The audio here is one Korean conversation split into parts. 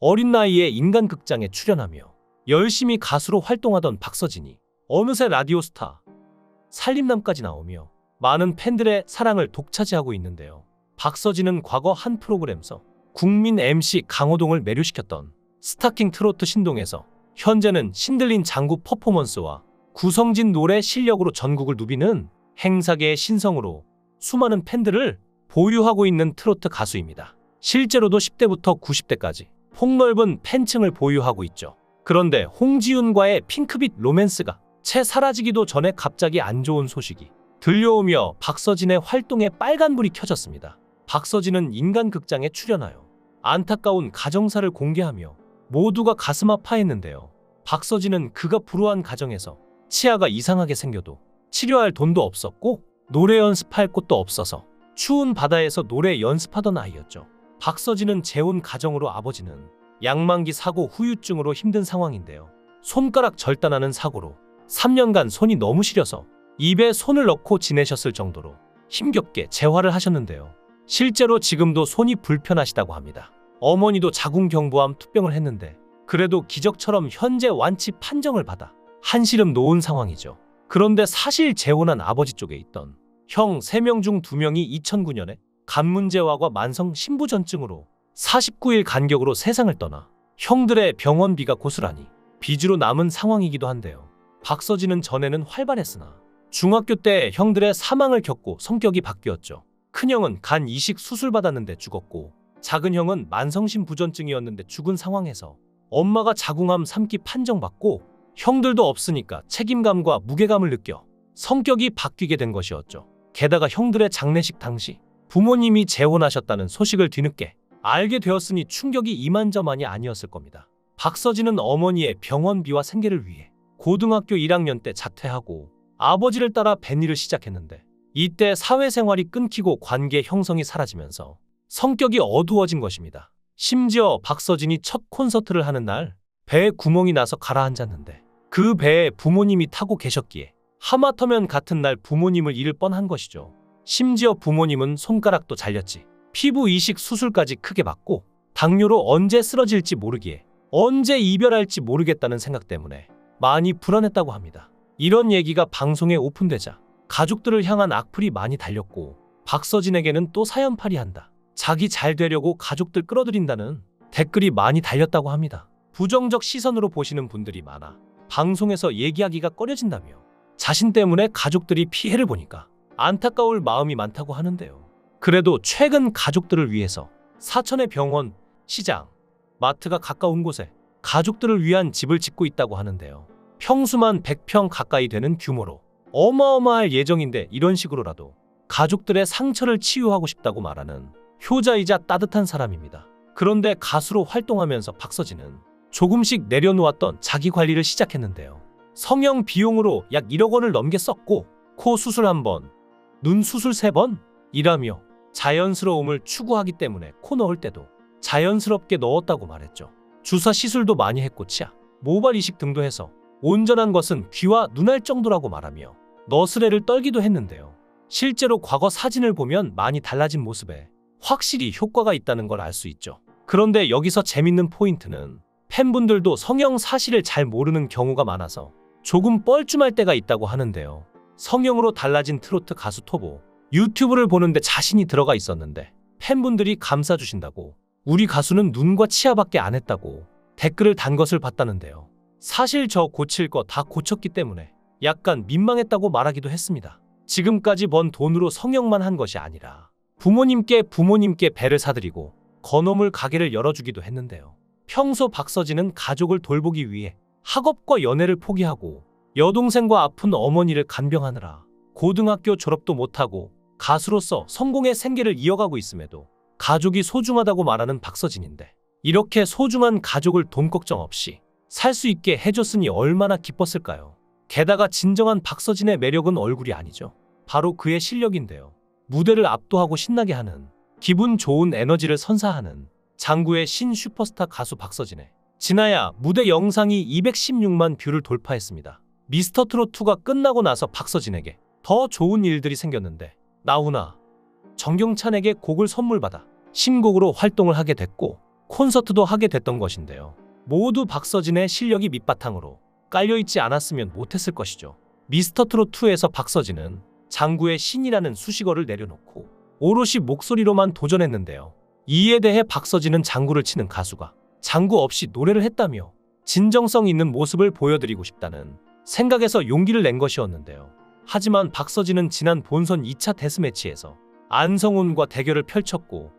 어린 나이에 인간극장에 출연하며 열심히 가수로 활동하던 박서진이 어느새 라디오 스타, 살림남까지 나오며 많은 팬들의 사랑을 독차지하고 있는데요. 박서진은 과거 한 프로그램에서 국민 MC 강호동을 매료시켰던 스타킹 트로트 신동에서 현재는 신들린 장구 퍼포먼스와 구성진 노래 실력으로 전국을 누비는 행사계의 신성으로 수많은 팬들을 보유하고 있는 트로트 가수입니다. 실제로도 10대부터 90대까지 폭넓은 팬층을 보유하고 있죠. 그런데 홍지윤과의 핑크빛 로맨스가 채 사라지기도 전에 갑자기 안 좋은 소식이 들려오며 박서진의 활동에 빨간불이 켜졌습니다. 박서진은 인간극장에 출연하여 안타까운 가정사를 공개하며 모두가 가슴 아파했는데요. 박서진은 그가 불우한 가정에서 치아가 이상하게 생겨도 치료할 돈도 없었고 노래 연습할 곳도 없어서 추운 바다에서 노래 연습하던 아이였죠. 박서진은 재혼 가정으로 아버지는 양만기 사고 후유증으로 힘든 상황인데요. 손가락 절단하는 사고로 3년간 손이 너무 시려서 입에 손을 넣고 지내셨을 정도로 힘겹게 재활을 하셨는데요. 실제로 지금도 손이 불편하시다고 합니다. 어머니도 자궁경부암 투병을 했는데 그래도 기적처럼 현재 완치 판정을 받아 한시름 놓은 상황이죠. 그런데 사실 재혼한 아버지 쪽에 있던 형 3명 중 2명이 2009년에 간 문제와과 만성 신부전증으로 49일 간격으로 세상을 떠나 형들의 병원비가 고스란히 빚으로 남은 상황이기도 한데요. 박서진은 전에는 활발했으나 중학교 때 형들의 사망을 겪고 성격이 바뀌었죠. 큰형은 간 이식 수술 받았는데 죽었고 작은 형은 만성신부전증이었는데 죽은 상황에서 엄마가 자궁암 3기 판정받고 형들도 없으니까 책임감과 무게감을 느껴 성격이 바뀌게 된 것이었죠. 게다가 형들의 장례식 당시 부모님이 재혼하셨다는 소식을 뒤늦게 알게 되었으니 충격이 이만저만이 아니었을 겁니다. 박서진은 어머니의 병원비와 생계를 위해 고등학교 1학년 때 자퇴하고 아버지를 따라 밴일을 시작했는데 이때 사회생활이 끊기고 관계 형성이 사라지면서 성격이 어두워진 것입니다. 심지어 박서진이 첫 콘서트를 하는 날 배에 구멍이 나서 가라앉았는데 그 배에 부모님이 타고 계셨기에 하마터면 같은 날 부모님을 잃을 뻔한 것이죠. 심지어 부모님은 손가락도 잘렸지 피부 이식 수술까지 크게 받고 당뇨로 언제 쓰러질지 모르기에 언제 이별할지 모르겠다는 생각 때문에 많이 불안했다고 합니다. 이런 얘기가 방송에 오픈되자 가족들을 향한 악플이 많이 달렸고 박서진에게는 또 사연팔이한다, 자기 잘 되려고 가족들 끌어들인다는 댓글이 많이 달렸다고 합니다. 부정적 시선으로 보시는 분들이 많아 방송에서 얘기하기가 꺼려진다며 자신 때문에 가족들이 피해를 보니까 안타까울 마음이 많다고 하는데요. 그래도 최근 가족들을 위해서 사천의 병원, 시장, 마트가 가까운 곳에 가족들을 위한 집을 짓고 있다고 하는데요. 평수만 100평 가까이 되는 규모로 어마어마할 예정인데 이런 식으로라도 가족들의 상처를 치유하고 싶다고 말하는 효자이자 따뜻한 사람입니다. 그런데 가수로 활동하면서 박서진은 조금씩 내려놓았던 자기 관리를 시작했는데요. 성형 비용으로 약 1억 원을 넘게 썼고 코 수술 1번, 눈 수술 3번 이라며 자연스러움을 추구하기 때문에 코 넣을 때도 자연스럽게 넣었다고 말했죠. 주사 시술도 많이 했고 치아, 모발 이식 등도 해서 온전한 것은 귀와 눈알 정도라고 말하며 너스레를 떨기도 했는데요. 실제로 과거 사진을 보면 많이 달라진 모습에 확실히 효과가 있다는 걸 알 수 있죠. 그런데 여기서 재밌는 포인트는 팬분들도 성형 사실을 잘 모르는 경우가 많아서 조금 뻘쭘할 때가 있다고 하는데요. 성형으로 달라진 트로트 가수 토보, 유튜브를 보는데 자신이 들어가 있었는데 팬분들이 감싸주신다고, 우리 가수는 눈과 치아밖에 안 했다고 댓글을 단 것을 봤다는데요. 사실 저 고칠 거 다 고쳤기 때문에 약간 민망했다고 말하기도 했습니다. 지금까지 번 돈으로 성형만 한 것이 아니라 부모님께 배를 사드리고 건어물 가게를 열어주기도 했는데요. 평소 박서진은 가족을 돌보기 위해 학업과 연애를 포기하고 여동생과 아픈 어머니를 간병하느라 고등학교 졸업도 못하고 가수로서 성공의 생계를 이어가고 있음에도 가족이 소중하다고 말하는 박서진인데, 이렇게 소중한 가족을 돈 걱정 없이 살 수 있게 해줬으니 얼마나 기뻤을까요? 게다가 진정한 박서진의 매력은 얼굴이 아니죠. 바로 그의 실력인데요. 무대를 압도하고 신나게 하는, 기분 좋은 에너지를 선사하는 장구의 신 슈퍼스타 가수 박서진의 지나야 무대 영상이 216만 뷰를 돌파했습니다. 미스터트롯2가 끝나고 나서 박서진에게 더 좋은 일들이 생겼는데 나훈아, 정경찬에게 곡을 선물받아 신곡으로 활동을 하게 됐고 콘서트도 하게 됐던 것인데요. 모두 박서진의 실력이 밑바탕으로 깔려있지 않았으면 못했을 것이죠. 미스터트롯2에서 박서진은 장구의 신이라는 수식어를 내려놓고 오롯이 목소리로만 도전했는데요. 이에 대해 박서진은 장구를 치는 가수가 장구 없이 노래를 했다며 진정성 있는 모습을 보여드리고 싶다는 생각에서 용기를 낸 것이었는데요. 하지만 박서진은 지난 본선 2차 데스매치에서 안성훈과 대결을 펼쳤고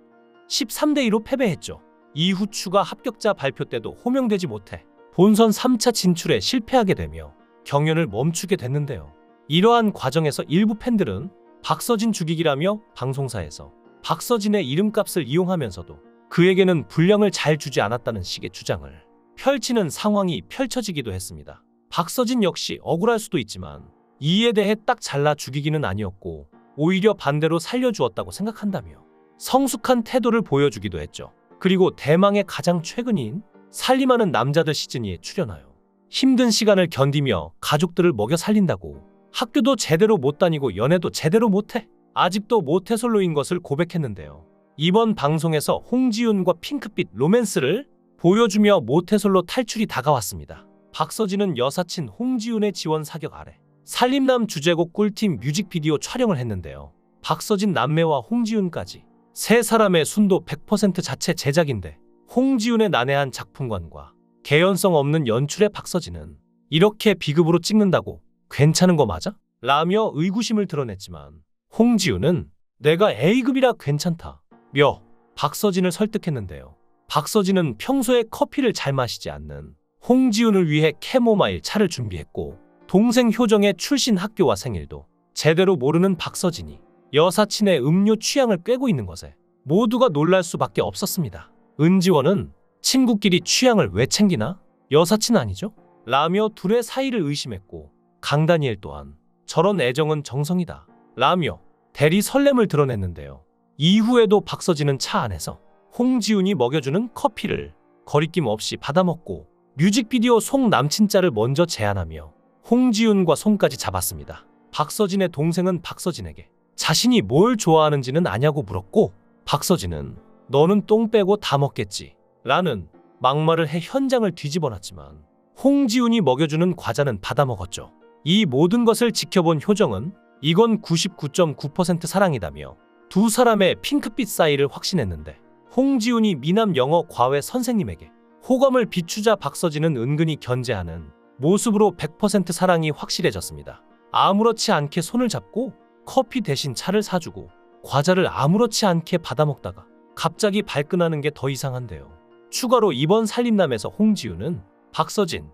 13대2로 패배했죠. 이후 추가 합격자 발표 때도 호명되지 못해 본선 3차 진출에 실패하게 되며 경연을 멈추게 됐는데요. 이러한 과정에서 일부 팬들은 박서진 죽이기라며 방송사에서 박서진의 이름값을 이용하면서도 그에게는 분량을 잘 주지 않았다는 식의 주장을 펼치는 상황이 펼쳐지기도 했습니다. 박서진 역시 억울할 수도 있지만 이에 대해 딱 잘라 죽이기는 아니었고 오히려 반대로 살려주었다고 생각한다며 성숙한 태도를 보여주기도 했죠. 그리고 대망의 가장 최근인 살림하는 남자들 시즌2에 출연하여 힘든 시간을 견디며 가족들을 먹여 살린다고 학교도 제대로 못 다니고 연애도 제대로 못해 아직도 모태솔로인 것을 고백했는데요. 이번 방송에서 홍지윤과 핑크빛 로맨스를 보여주며 모태솔로 탈출이 다가왔습니다. 박서진은 여사친 홍지윤의 지원 사격 아래 살림남 주제곡 꿀팀 뮤직비디오 촬영을 했는데요. 박서진 남매와 홍지윤까지 세 사람의 순도 100% 자체 제작인데 홍지윤의 난해한 작품관과 개연성 없는 연출에 박서진은 이렇게 B급으로 찍는다고 괜찮은 거 맞아? 라며 의구심을 드러냈지만 홍지윤은 내가 A급이라 괜찮다 며 박서진을 설득했는데요. 박서진은 평소에 커피를 잘 마시지 않는 홍지윤을 위해 캐모마일 차를 준비했고 동생 효정의 출신 학교와 생일도 제대로 모르는 박서진이 여사친의 음료 취향을 꿰고 있는 것에 모두가 놀랄 수밖에 없었습니다. 은지원은 친구끼리 취향을 왜 챙기나? 여사친 아니죠? 라며 둘의 사이를 의심했고 강다니엘 또한 저런 애정은 정성이다 라며 대리 설렘을 드러냈는데요. 이후에도 박서진은 차 안에서 홍지윤이 먹여주는 커피를 거리낌 없이 받아먹고 뮤직비디오 송 남친자를 먼저 제안하며 홍지윤과 손까지 잡았습니다. 박서진의 동생은 박서진에게 자신이 뭘 좋아하는지는 아냐고 물었고 박서진은 너는 똥 빼고 다 먹겠지 라는 막말을 해 현장을 뒤집어놨지만 홍지윤이 먹여주는 과자는 받아먹었죠. 이 모든 것을 지켜본 효정은 이건 99.9% 사랑이다며 두 사람의 핑크빛 사이를 확신했는데 홍지윤이 미남 영어 과외 선생님에게 호감을 비추자 박서진은 은근히 견제하는 모습으로 100% 사랑이 확실해졌습니다. 아무렇지 않게 손을 잡고 커피 대신 차를 사주고 과자를 아무렇지 않게 받아먹다가 갑자기 발끈하는 게 더 이상한데요. 추가로 이번 살림남에서 홍지윤은 박서진,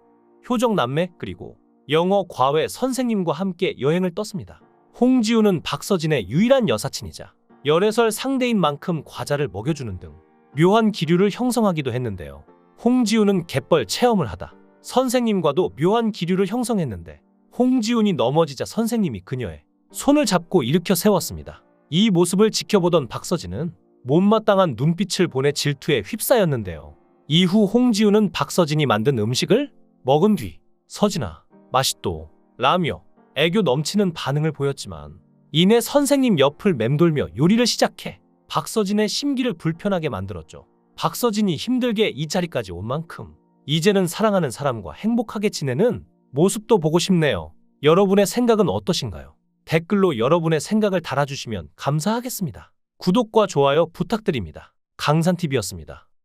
효정 남매 그리고 영어 과외 선생님과 함께 여행을 떴습니다. 홍지윤은 박서진의 유일한 여사친이자 열애설 상대인 만큼 과자를 먹여주는 등 묘한 기류를 형성하기도 했는데요. 홍지윤은 갯벌 체험을 하다 선생님과도 묘한 기류를 형성했는데 홍지윤이 넘어지자 선생님이 그녀의 손을 잡고 일으켜 세웠습니다. 이 모습을 지켜보던 박서진은 못마땅한 눈빛을 보내 질투에 휩싸였는데요. 이후 홍지윤은 박서진이 만든 음식을 먹은 뒤 서진아 맛있도 라며 애교 넘치는 반응을 보였지만 이내 선생님 옆을 맴돌며 요리를 시작해 박서진의 심기를 불편하게 만들었죠. 박서진이 힘들게 이 자리까지 온 만큼 이제는 사랑하는 사람과 행복하게 지내는 모습도 보고 싶네요. 여러분의 생각은 어떠신가요? 댓글로 여러분의 생각을 달아주시면 감사하겠습니다. 구독과 좋아요 부탁드립니다. 강산TV였습니다.